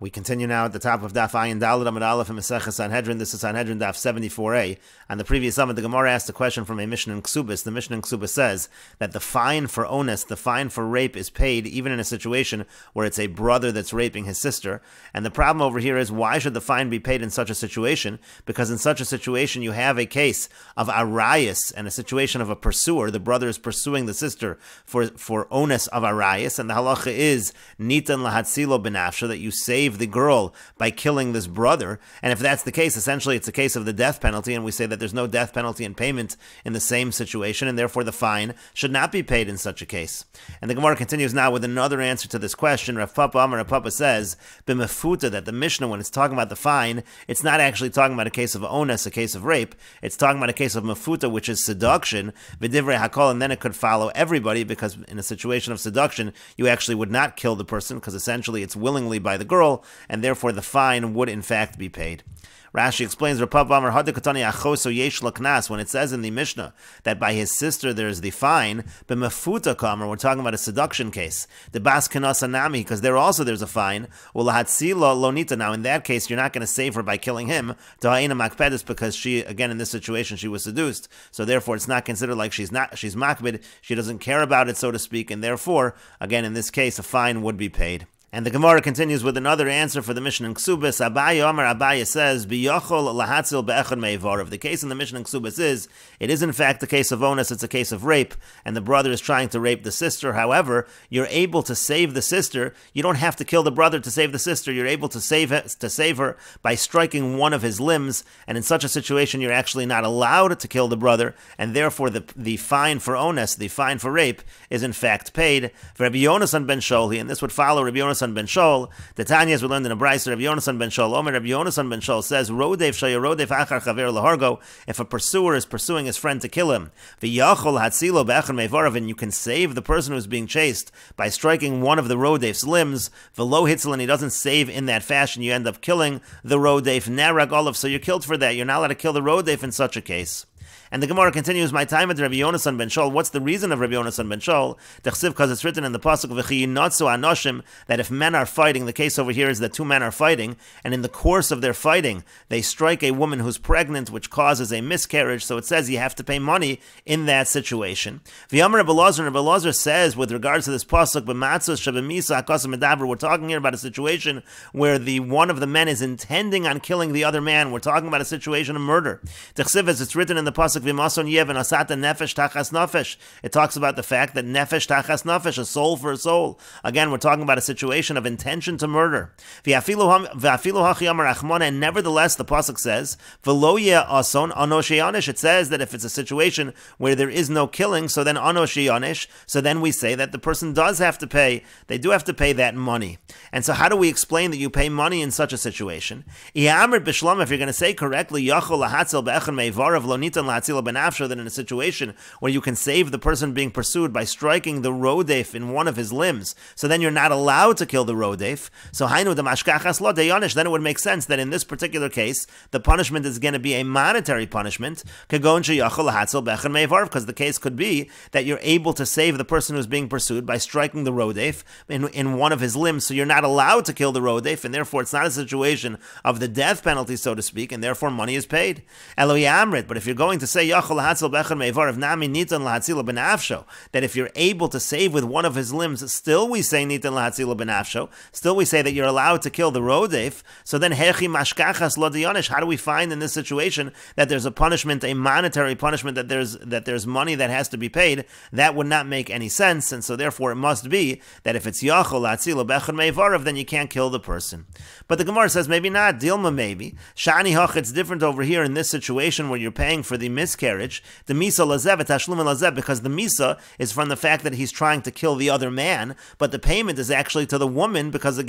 We continue now at the top of Daf Ayin Daled Amud Aleph in Mesechet Sanhedrin. This is Sanhedrin Daf 74a. On the previous summit, the Gemara asked a question from a Mishnah in Ksubis. The Mishnah in Ksubis says that the fine for onus, the fine for rape, is paid even in a situation where it's a brother that's raping his sister. And the problem over here is, why should the fine be paid in such a situation? Because in such a situation, you have a case of arayis and a situation of a pursuer. The brother is pursuing the sister for onus of arayis, and the halacha is nitan lahatzilo benafsha, that you save the girl by killing this brother. And if that's the case, essentially it's a case of the death penalty, and we say that there's no death penalty in payment in the same situation, and therefore the fine should not be paid in such a case. And the Gemara continues now with another answer to this question. Rav Papa says, b'mefuta, that the Mishnah, when it's talking about the fine, it's not actually talking about a case of onus, a case of rape. It's talking about a case of mefuta, which is seduction, v'divrei hakol, and then it could follow everybody, because in a situation of seduction, you actually would not kill the person, because essentially it's willingly by the girl, and therefore the fine would in fact be paid. Rashi explains, when it says in the Mishnah that by his sister there is the fine, but mefuta kamer, we're talking about a seduction case. The bas kanasanami, because there also there's a fine. Lonita. Now in that case, you're not going to save her by killing him. Because she, again, in this situation, she was seduced. So therefore, it's not considered like she's makbid. She doesn't care about it, so to speak, and therefore, again, in this case, a fine would be paid. And the Gemara continues with another answer for the Mishnah in Ksubis. Abaye says, "B'yochol lahatzil be'echad me'ivarav." The case in the Mishnah in Ksubis is, it is in fact a case of onus, it's a case of rape, and the brother is trying to rape the sister. However, you're able to save the sister. You don't have to kill the brother to save the sister. You're able to save her by striking one of his limbs, and in such a situation, you're actually not allowed to kill the brother, and therefore the fine for onus, the fine for rape, is in fact paid. For Rabbi Yonasan ben Sholhi, and this would follow Rabbi Yonasan ben Shol, the Tanya, as we learned in a brayso, Rabbi Yonasan ben Shol, Omer Rabbi Yonasan ben Shol says, Rodef shaya rodef achar chaver lahargo, if a pursuer is pursuing his friend to kill him, v'yachol hatzilo be'echad me'ivarav, and you can save the person who's being chased by striking one of the rodef's limbs, v'lo hitzel, and he doesn't save in that fashion, you end up killing the rodef, nerag olav, so you're killed for that. You're not allowed to kill the rodef in such a case. And the Gemara continues, my time at Rabbi Yonasan ben Shol. What's the reason of Rabbi Yonasan ben Shol? Because it's written in the pasuk v'chiyinatzu anoshim, that if men are fighting, the case over here is that two men are fighting, and in the course of their fighting, they strike a woman who's pregnant, which causes a miscarriage. So it says you have to pay money in that situation. V'yamar Rabbi Elazar says, with regards to this pasuk, b'matzos shabemisa hakasim medaber, we're talking here about a situation where the one of the men is intending on killing the other man. We're talking about a situation of murder. As it's written in the pasuk, it talks about the fact that nefesh tachas nefesh, a soul for a soul. Again, we're talking about a situation of intention to murder. And nevertheless, the pasuk says, it says that if it's a situation where there is no killing, so then anosh, so then we say that the person does have to pay, they do have to pay that money. And so how do we explain that you pay money in such a situation? If you're going to say correctly, that in a situation where you can save the person being pursued by striking the rodef in one of his limbs, so then you're not allowed to kill the rodef. So then it would make sense that in this particular case, the punishment is going to be a monetary punishment, because the case could be that you're able to save the person who's being pursued by striking the rodef in one of his limbs, so you're not allowed to kill the rodef, and therefore it's not a situation of the death penalty, so to speak, and therefore money is paid. But if you're going to say that if you're able to save with one of his limbs, still we say nitan lahatzilo benafsho, still we say that you're allowed to kill the rodef, so then hechi mashkachas lo diyonish, how do we find in this situation that there's a punishment, a monetary punishment, that there's money that has to be paid? That would not make any sense, and so therefore it must be that if it's yachol lahatzilo bechad meivarav, then you can't kill the person. But the Gemara says maybe not, dilma maybe, shani hach, it's different over here in this situation where you're paying for the miscarriage, the misa lazev, tashlum lazev, because the misa is from the fact that he's trying to kill the other man, but the payment is actually to the woman because of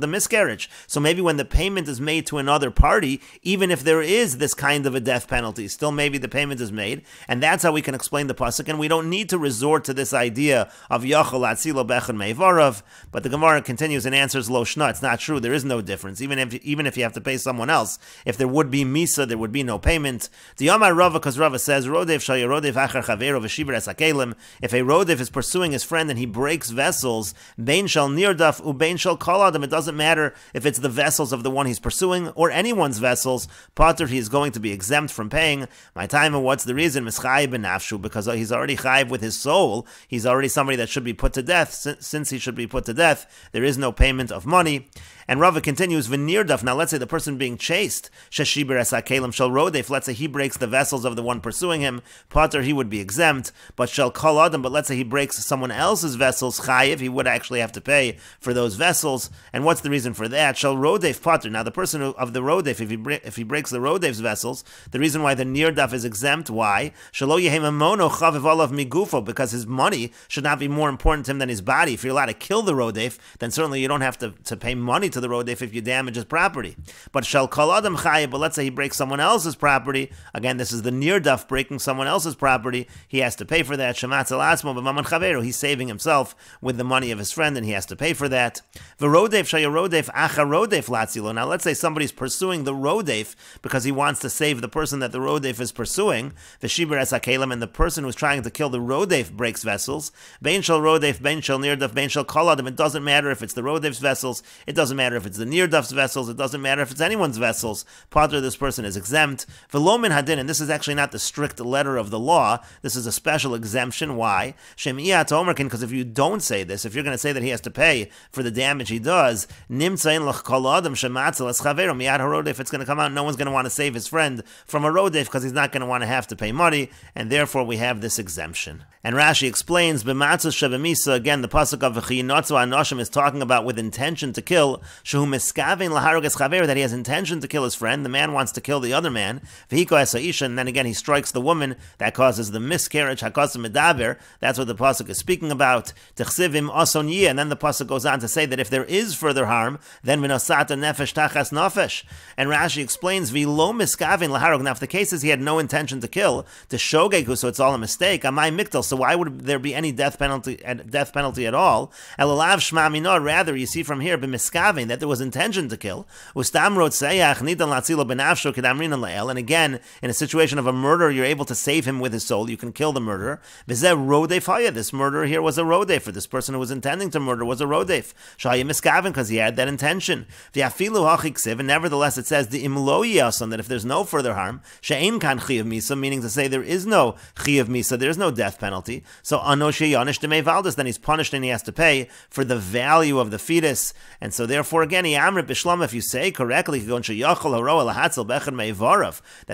the miscarriage. So maybe when the payment is made to another party, even if there is this kind of a death penalty, still maybe the payment is made, and that's how we can explain the pasuk, and we don't need to resort to this idea of yachol atzilo bechad meivarav. But the Gemara continues and answers lo shna, it's not true, there is no difference, even if you have to pay someone else. If there would be misa, there would be no payment. The Yamar Amar Rava, because Rava says, Rodev shal yerodev achar chavero v'shiber es hakelim. If a Rodev is pursuing his friend and he breaks vessels, bein shal nirdaf ubein shal kol adam, it doesn't matter if it's the vessels of the one he's pursuing or anyone's vessels, Potter, he is going to be exempt from paying. My time, and what's the reason? Mischai benafshu, because he's already chayiv with his soul. He's already somebody that should be put to death. Since he should be put to death, there is no payment of money. And Rava continues, v'nirdaf. Now let's say the person being chased, sheshiber es hakelim shel rodef. Let's say he breaks the vessels of the one pursuing him, Potter, he would be exempt. But shel kol adam. But let's say he breaks someone else's vessels, chayiv, he would actually have to pay for those vessels. And what's the reason for that? Shel rodef Potter. Now the person of the rodef, if he breaks the rodef's vessels, the reason why the nirdaf is exempt, why? Shelo yehem amono chaviv olav migufo, because his money should not be more important to him than his body. If you're allowed to kill the rodef, then certainly you don't have to pay money to the rodef if you damage his property. But shel kol adam chayiv, but let's say he breaks someone else's property, again this is the nirdaf breaking someone else's property, he has to pay for that. Shematz al asmo b'maman chaveru, he's saving himself with the money of his friend and he has to pay for that. V'rodef shel yerodef acha rodef latzilo. Now let's say somebody's pursuing the rodef because he wants to save the person that the rodef is pursuing, v'shiber es hakelim, and the person who's trying to kill the rodef breaks vessels, bein shel rodef, bein shel nirdaf, bein shel kol adam, it doesn't matter if it's the rodef's vessels, it doesn't matter if it's the nirdaf's vessels, it doesn't matter if it's anyone's vessels, Potter, this person is exempt. V'lo min hadin, and this is actually not the strict letter of the law, this is a special exemption. Why? Shem iyat omerkin, because if you don't say this, if you're going to say that he has to pay for the damage he does, nimtzayin lach kol adam shematzel es chaveru miyad harodef, it's going to come out, no one's going to want to save his friend from a rodef because he's not going to want to have to pay money, and therefore we have this exemption. And Rashi explains, b'matzos shebemisa, again the pasuk of v'chiyinotzu anoshim is talking about with intention to kill, shehu miskavein laharog es chaveru, that he has intention to kill his friend, the man wants to kill the other man, v'hiko es ha'isha, and then again he strikes the woman, that causes the miscarriage, hakosim medaber, that's what the pasuk is speaking about, tichsivim osonyi, and then the pasuk goes on to say that if there is further harm, then v'nosata nefesh tachas nefesh. And Rashi explains, v'lo miskavein laharog, now if the case is he had no intention to kill, to shogeku, so it's all a mistake, amai miktel, so why would there be any death penalty at all? Elalav shma minor, rather you see from here b'miskavein that there was intention to kill. Ustam rotzeyach nidan latzilo benafsho kedamrin le'el, and again in a situation of a murder you're able to save him with his soul, you can kill the murderer. V'zeh rodef haya, this murderer here was a rodef, for this person who was intending to murder was a rodef. Shaya miskavein, because he had that intention. V'yafilu hachiksiv, and nevertheless it says the imlo yason, that if there's no further harm, she'ein kan chiyav misa, meaning to say there is no chiyav misa, there is no death penalty. So anoshe yonish demei valdes, then he's punished and he has to pay for the value of the fetus. And so therefore again, if you say correctly, that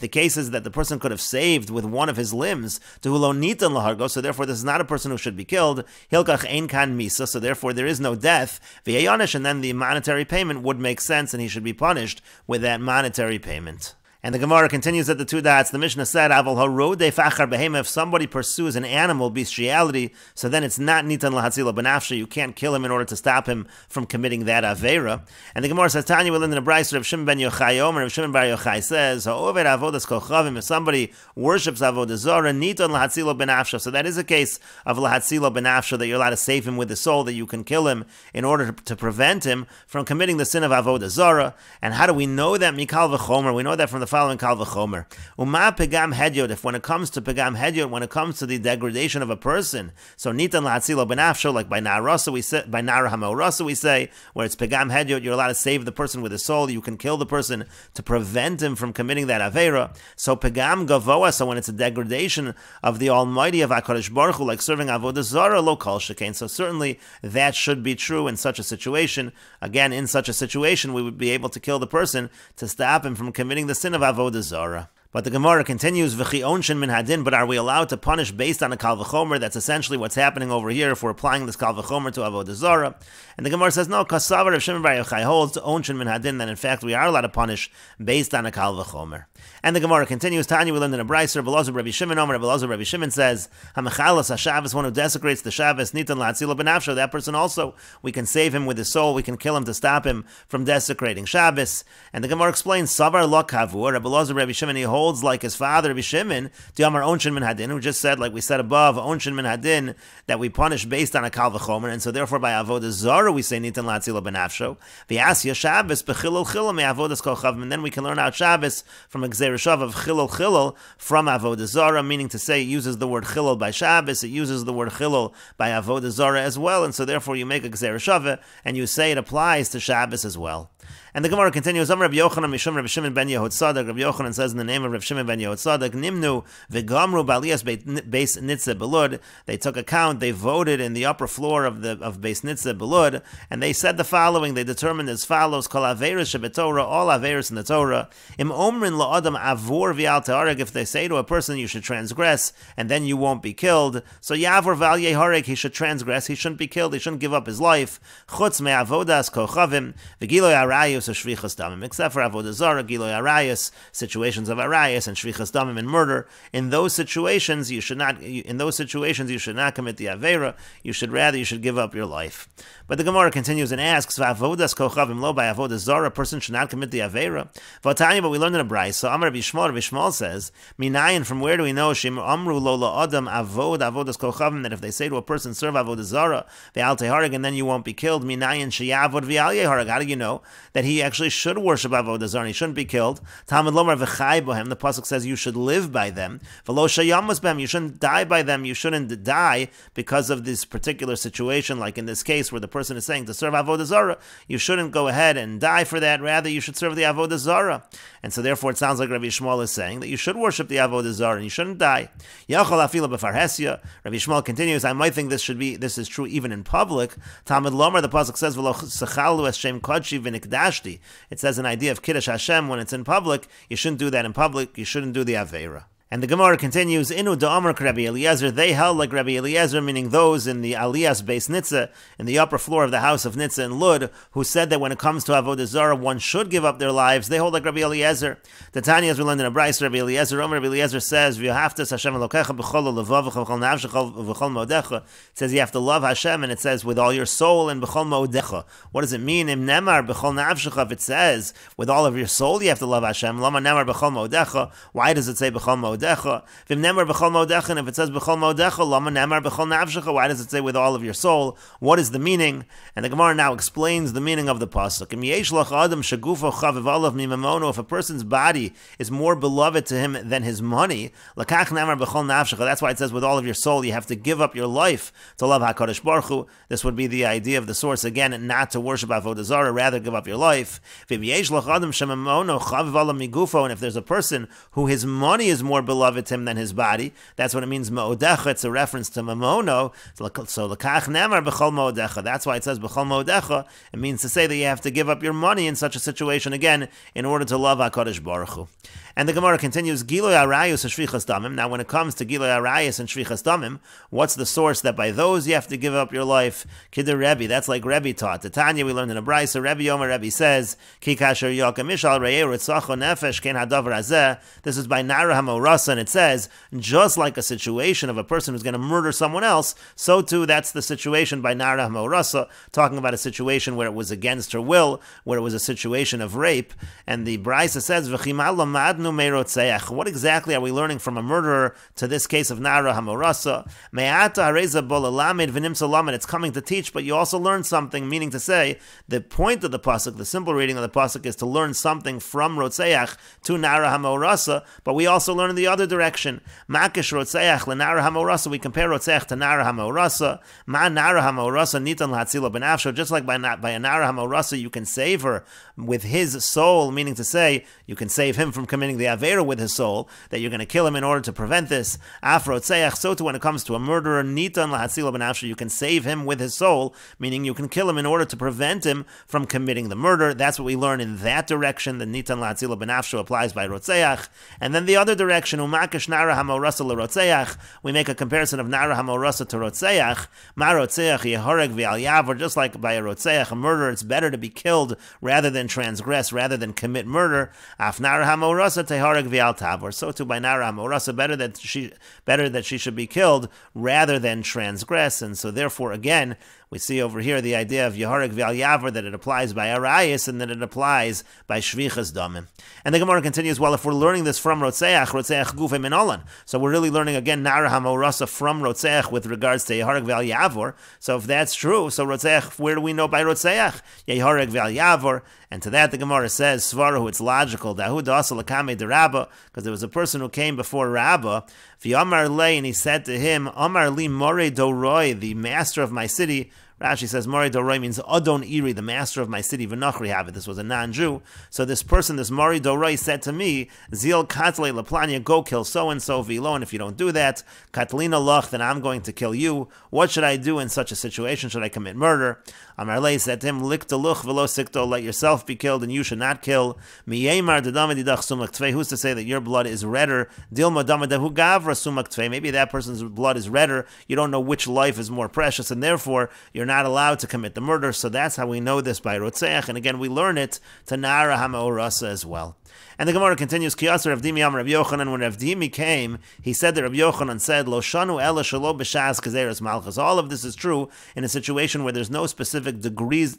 the case is that the person could have saved with one of his limbs, so therefore this is not a person who should be killed. Hilkach ein kan misa, so therefore there is no death. And then the monetary payment would make sense and he should be punished with that monetary payment. And the Gemara continues at the two dots. The Mishnah said, "Aval harodef achar behema." If somebody pursues an animal, bestiality, so then it's not nitan lahatzila benafshe. You can't kill him in order to stop him from committing that avera. And the Gemara says, "Tanya will in the Brayso of Shimon ben Yochai Omer." Shimon bar Yochai says, "Ha'over avodas kochavim." If somebody worships avodah zara, nitan lahatzila benafshe. So that is a case of lahatzila benafshe, that you're allowed to save him with the soul, that you can kill him in order to prevent him from committing the sin of avodah zara. And how do we know that? Mikal v'chomer. We know that from the following kal v'chomer. Uma pegam hedyot. If when it comes to pegam hedyot, when it comes to the degradation of a person, so nitan lahatzila benafsho, like by narasa we say, by nara hamorasa we say, where it's pegam hedyot, you're allowed to save the person with his soul. You can kill the person to prevent him from committing that avera. So pegam gavoa. So when it's a degradation of the Almighty of Hakadosh Baruch Hu, like serving avodah zara, lo kol shekain. So certainly that should be true in such a situation. Again, in such a situation, we would be able to kill the person to stop him from committing the sin of avodah zara. But the Gemara continues, V'chi onshin min hadin, but are we allowed to punish based on a kal v'chomer? That's essentially what's happening over here if we're applying this kal v'chomer to avodah zara. And the Gemara says, no, kasavar of Shimon bar Yochai holds onshin min hadin, then in fact we are allowed to punish based on a kal v'chomer. And the Gemara continues, Tanya, we learned in a brayser, Belazar Rabbi Shimon Omer, Belazar Rabbi Shimon says, Hamachalas HaShabbos, one who desecrates the Shabbos, Nitan Lahatzila benafsho, that person also, we can save him with his soul, we can kill him to stop him from desecrating Shabbos. And the Gemara explains, Savar lo kavur, Belazar Rabbi Shimon, he holds holds like his father, Rabbi Shimon, Diamar Onshin Min Hadin, who just said, like we said above, Onshin Min Hadin, that we punish based on a Kal V'chomer, and so therefore by Avodah Zarah we say Nitan Latzila Benafsho. V'Asya Shabbos B'Chilul Chilul Me Avodas Kol Chavim, and then we can learn out Shabbos from a Gzeir Shav of Chilul Chilul from Avodah Zarah, meaning to say it uses the word Chilul by Shabbos, it uses the word Chilul by Avodah Zarah as well, and so therefore you make a Gzeir Shav and you say it applies to Shabbos as well. And the Gemara continues, Rabbi Yochanan Mishum Rabbi Shimon ben Yehud Tzadok. Rabbi Yochanan says in the name of Rabbi Shimon ben Yehud Tzadok, Nimnu v'gamru b'aliyas beis nitzeh belud. They took account, they voted in the upper floor of beis nitzeh belud, and they said the following. They determined as follows: Kol averis shebetorah, all averis in the Torah. Im omrin la'adam avur v'al te'areg. If they say to a person, you should transgress, and then you won't be killed. So yavur v'al yehareg, he should transgress, he shouldn't be killed, he shouldn't give up his life. Chutz me'avodas kochavim v'giloy arayus shvichas damim, except for avodah zarah, giloy arayos, situations of arayos, and shvichas damim and murder. In those situations, you should not commit the avera. You should give up your life. But the Gemara continues and asks, "V'avodas kochavim lo by avodah zarah, a person should not commit the avera." V'atanya, but we learned in a brayso. So Amar Rabbi Shmuel says, "Minayin, from where do we know shim amru lo la'adam avodas kochavim, that if they say to a person, serve avodah zarah, ve'al tehareg, and then you won't be killed, minayin sheyavod ve'al yehareg." How do you know that he actually should worship avodah zarah? He shouldn't be killed. Talmud lomar v'chai bohem. The pasuk says you should live by them. V'lo shayamus behem. You shouldn't die by them. You shouldn't die because of this particular situation, like in this case where the person is saying to serve avodah zarah. You shouldn't go ahead and die for that. Rather, you should serve the avodah zarah. And so therefore, it sounds like Rabbi Shmuel is saying that you should worship the avodah zarah and you shouldn't die. Yachol afila b'farhesia. Rabbi Shmuel continues, I might think this is true even in public. Talmud lomar, the pasuk says v'lo sechalu es shem kodshi v'nikdashti. It says an idea of Kiddush Hashem when it's in public. You shouldn't do that in public. You shouldn't do the Aveira. And the Gemara continues, Inu da'amar Rabbi Eliezer, they held like Rabbi Eliezer, meaning those in the Aliyas Beis Nitzeh, in the upper floor of the house of Nitzeh in Lud, who said that when it comes to Avodah Zarah, one should give up their lives. They hold like Rabbi Eliezer. The Tanya, as we learned in a Bryce, Rabbi Eliezer says, V'yohaftas Hashem Elokecha b'chol levav v'chol nafshecha v'chol modecha. It says you have to love Hashem, and it says with all your soul and b'chol modecha. What does it mean? Im nemar b'chol nafshecha, if it says with all of your soul you have to love Hashem, lama nemar b'chol modecha. Why does it say b'chol modecha? V'im nemar b'chol modecha, and if it says b'chol modecha, lama nemar b'chol nafshecha, why does it say with all of your soul? What is the meaning? And the Gemara now explains the meaning of the pasuk. Im yesh lach adam shagufo chaviv olav mimamono, if a person's body is more beloved to him than his money, lakach nemar b'chol nafshecha. That's why it says with all of your soul you have to give up your life to love HaKadosh Baruch Hu. This would be the idea of the source again, not to worship avodah zarah, rather give up your life. V'im yesh lach adam shemamono chaviv olav migufo, and if there's a person who his money is more beloved to him than his body, that's what it means ma'odecha. It's a reference to mamono. So l'kach nemar b'chol ma'odecha. That's why it says b'chol ma'odecha. It means to say that you have to give up your money in such a situation again in order to love HaKadosh Baruch Hu. And the Gemara continues, Giloy Arayos and Shvichas Damim. Now when it comes to Giloy Arayos and Shvichas Damim, what's the source that by those you have to give up your life? Kidder Rebbe, that's like Rebbe taught. The Tanya we learned in a Brayso, Rebbe Yomer Rebbe says, Ki kasher yokem ishal re'eh ritzacho nefesh ken hadavar hazeh. This is by Nara HaMorasa, and it says, just like a situation of a person who's going to murder someone else, so too that's the situation by Nara HaMorasa, talking about a situation where it was against her will, where it was a situation of rape. And the Brayso says, V'chimal lamad. What exactly are we learning from a murderer to this case of Nara HaMorasa? It's coming to teach, but you also learn something, meaning to say, the point of the pasuk, the simple reading of the pasuk is to learn something from Rotzeach to Nara HaMorasa, but we also learn in the other direction. Makish Rotzeach leNara HaMorasa, we compare Rotzeach to Nara HaMorasa. Ma Nara HaMorasa nitan lahatzila benafsho, just like by a Nara HaMorasa you can save her with his soul, meaning to say, you can save him from committing the Avera with his soul, that you're going to kill him in order to prevent this. Afrotzeach, so too when it comes to a murderer, nitan lahatzila benafsho, you can save him with his soul, meaning you can kill him in order to prevent him from committing the murder. That's what we learn in that direction. The nitan lahatzila benafsho applies by Rotzeach. And then the other direction, umakish Nara HaMorasa leRotzeach, we make a comparison of Nara HaMorasa to Rotzeach. Ma Rotzeach yehoreg v'al yavor, just like by a Rotzeach, a murderer, it's better to be killed rather than transgress, rather than commit murder. Af Nara HaMorasa tehareg v'al tavor, so too by Nara HaMorasa, better that she should be killed rather than transgress. And so therefore again, We see over here the idea of Yehareg V'al Yavor, that it applies by Arayis and that it applies by Shvichas Damim. And the Gemara continues, well, if we're learning this from Rotzeach Gufei Minolan, so we're really learning again Nara HaMorasa from Rotzeach with regards to Yehareg V'al Yavor. So if that's true, so Rotzeach, where do we know by Rotzeach? Yehareg V'al Yavor. And to that the Gemara says, Svarahu, it's logical, Dahu Dasa Lakame de Rabba, because there was a person who came before Rabba, V'Amar Le, and he said to him, Amar Li More Doroi, the master of my city. Rashi says, Mori Doroi means Adon Iri, the master of my city, V'Nachri Havid. This was a non-Jew. So this person, this Mori Doroi, said to me, Zil Katle Laplanya, go kill so-and-so, V'Lo, and if you don't do that, Katlina Loch, then I'm going to kill you. What should I do in such a situation? Should I commit murder? Amarle said to him, Likta Luch V'Lo Sikto, let yourself be killed, and you should not kill. Miyemar Dedamedidach Sumak Tvei, who's to say that your blood is redder? Dilma Damadahu Gavra Sumak Tvei, maybe that person's blood is redder. You don't know which life is more precious, and therefore you're not allowed to commit the murder. So that's how we know this by Rotzeach, and again we learn it to Nara HaMorasa as well. And the Gemara continues, Kiyasar Rav Dimi Am Rav Yochanan, when Rav Dimi came, he said that Rav Yochanan said, Lo shanu ela shelo b'shas kazeres malchus. All of this is true in a situation where there's no specific decrees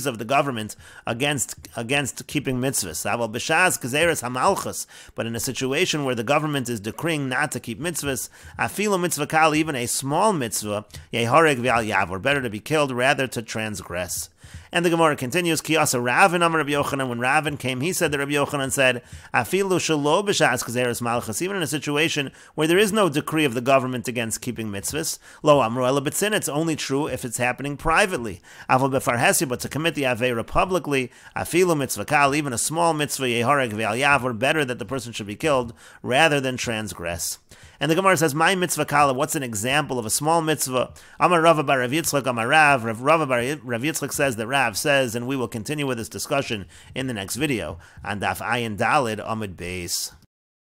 of the government against keeping mitzvahs. Aval b'shas kazeres hamalchus. But in a situation where the government is decreeing not to keep mitzvahs, afilu mitzvah kal, even a small mitzvah, yehareg v'al yavor, better to be killed rather to transgress. And the Gemara continues, Kiyasa Ravin Amar Rabbi Yochanan, when Ravin came, he said that Rabbi Yochanan said, Afilu shelo b'shas kazeres malchus, even in a situation where there is no decree of the government against keeping mitzvahs, lo amru ela b'tzin, it's only true if it's happening privately. Aval b'farhesi, but to commit the aveira publicly, afilu mitzvah kal, even a small mitzvah, yehareg v'al yavor, better that the person should be killed rather than transgress. And the Gemara says, my mitzvah kala, what's an example of a small mitzvah? Amar Rava bar Rav Yitzchak, Amar Rav. Rava bar Rav Yitzchak says that Rav says, and we will continue with this discussion in the next video, on Daf Ayin Dalid Amud Beis.